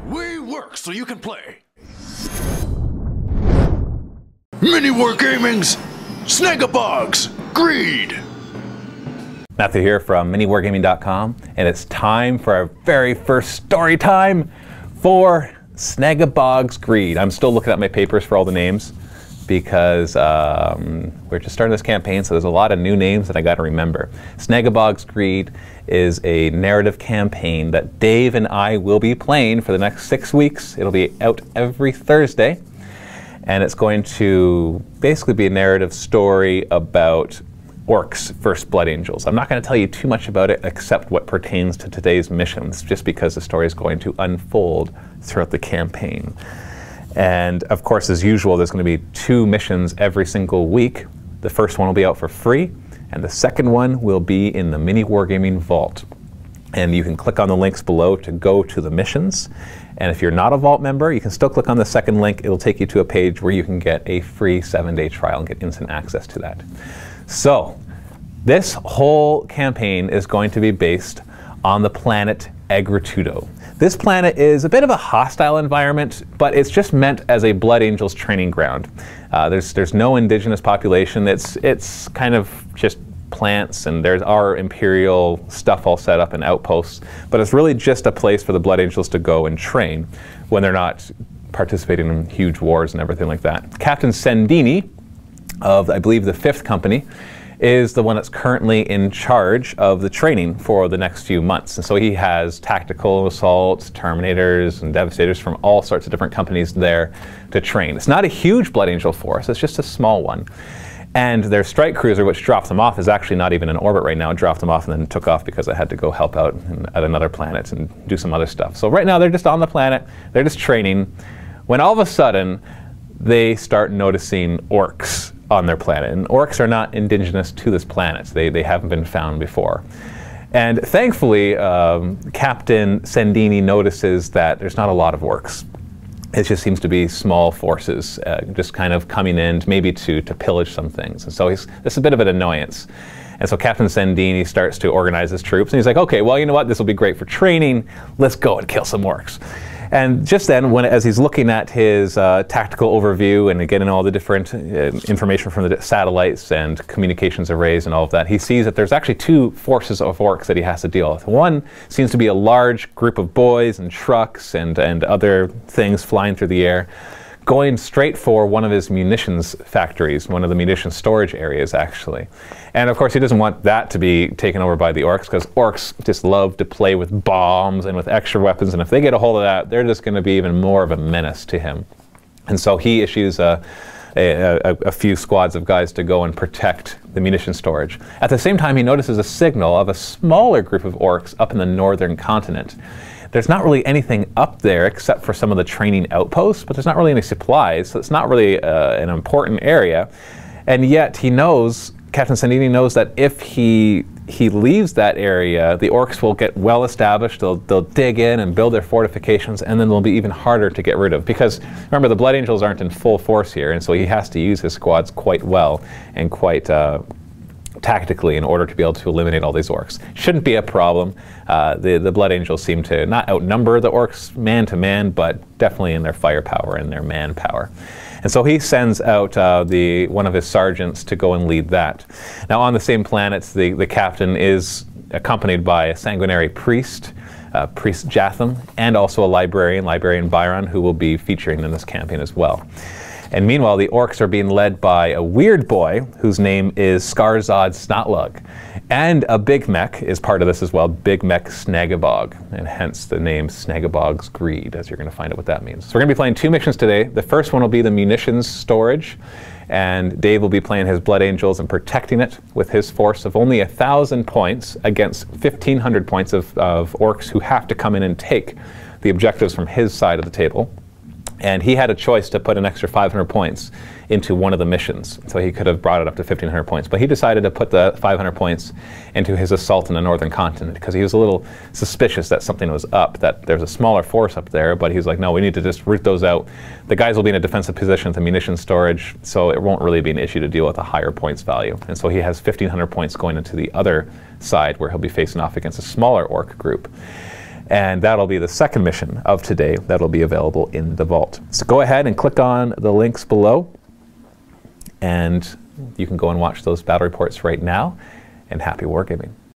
We work so you can play. MiniWarGaming's Snagabog's Greed. Matthew here from MiniWarGaming.com, and it's time for our very first story time for Snagabog's Greed. I'm still looking at my papers for all the names because we're just starting this campaign, so there's a lot of new names that I got to remember. Snagabog's Greed is a narrative campaign that Dave and I will be playing for the next 6 weeks. It'll be out every Thursday, and it's going to basically be a narrative story about Orks vs. Blood Angels. I'm not going to tell you too much about it except what pertains to today's missions, just because the story is going to unfold throughout the campaign. And of course, as usual, there's going to be 2 missions every single week. The first one will be out for free, and the second one will be in the MiniWarGaming Vault. And you can click on the links below to go to the missions. And if you're not a Vault member, you can still click on the second link. It'll take you to a page where you can get a free 7-day trial and get instant access to that. So, this whole campaign is going to be based on the planet Agritudo. This planet is a bit of a hostile environment, but it's just meant as a Blood Angels training ground. There's no indigenous population. It's kind of just plants, and there's our imperial stuff all set up in outposts, but it's really just a place for the Blood Angels to go and train when they're not participating in huge wars and everything like that. Captain Sendini of, I believe, the 5th Company is the one that's currently in charge of the training for the next few months. And so he has tactical assaults, terminators, and devastators from all sorts of different companies there to train. It's not a huge Blood Angel force, it's just a small one. And their strike cruiser, which dropped them off, is actually not even in orbit right now. It dropped them off and then took off because I had to go help out at another planet and do some other stuff. So right now they're just on the planet, they're just training, when all of a sudden they start noticing orks on their planet. And orks are not indigenous to this planet. They haven't been found before. And thankfully, Captain Sendini notices that there's not a lot of orks. It just seems to be small forces just kind of coming in maybe to pillage some things. And so it's a bit of an annoyance. And so Captain Sendini starts to organize his troops, and he's like, okay, well, you know what, this will be great for training. Let's go and kill some orks. And just then, as he's looking at his tactical overview and getting all the different information from the satellites and communications arrays and all of that, he sees that there's actually 2 forces of orks that he has to deal with. One seems to be a large group of boys and trucks and other things flying through the air, going straight for one of his munitions factories, one of the munitions storage areas, actually. And of course, he doesn't want that to be taken over by the orks, because orks just love to play with bombs and with extra weapons, and if they get a hold of that, they're just going to be even more of a menace to him. And so he issues a few squads of guys to go and protect the munition storage. At the same time, he notices a signal of a smaller group of orks up in the northern continent. There's not really anything up there except for some of the training outposts, but there's not really any supplies, so it's not really an important area. And yet he knows, Captain Sendini knows, that if he leaves that area, the orks will get well established, they'll dig in and build their fortifications, and then they'll be even harder to get rid of. Because remember, the Blood Angels aren't in full force here, and so he has to use his squads quite well and quite tactically in order to be able to eliminate all these orks. Shouldn't be a problem. The Blood Angels seem to not outnumber the orks man to man, but definitely in their firepower and their manpower. And so he sends out one of his sergeants to go and lead that. Now on the same planet, the captain is accompanied by a sanguinary priest, Priest Jatham, and also a librarian Byron, who will be featuring in this campaign as well. And meanwhile, the orks are being led by a weird boy whose name is Skarzod Snotlug. And a big mech is part of this as well, Big Mech Snagabog, and hence the name Snagabog's Greed, as you're going to find out what that means. So we're going to be playing 2 missions today. The first one will be the munitions storage, and Dave will be playing his Blood Angels and protecting it with his force of only 1,000 points against 1,500 points of orks who have to come in and take the objectives from his side of the table. And he had a choice to put an extra 500 points into one of the missions. So he could have brought it up to 1,500 points. But he decided to put the 500 points into his assault in the northern continent because he was a little suspicious that something was up, that there's a smaller force up there. But he's like, no, we need to just root those out. The guys will be in a defensive position at the munition storage, so it won't really be an issue to deal with a higher points value. And so he has 1,500 points going into the other side where he'll be facing off against a smaller orc group. And that'll be the second mission of today that'll be available in the vault. So go ahead and click on the links below, and you can go and watch those battle reports right now, and happy wargaming.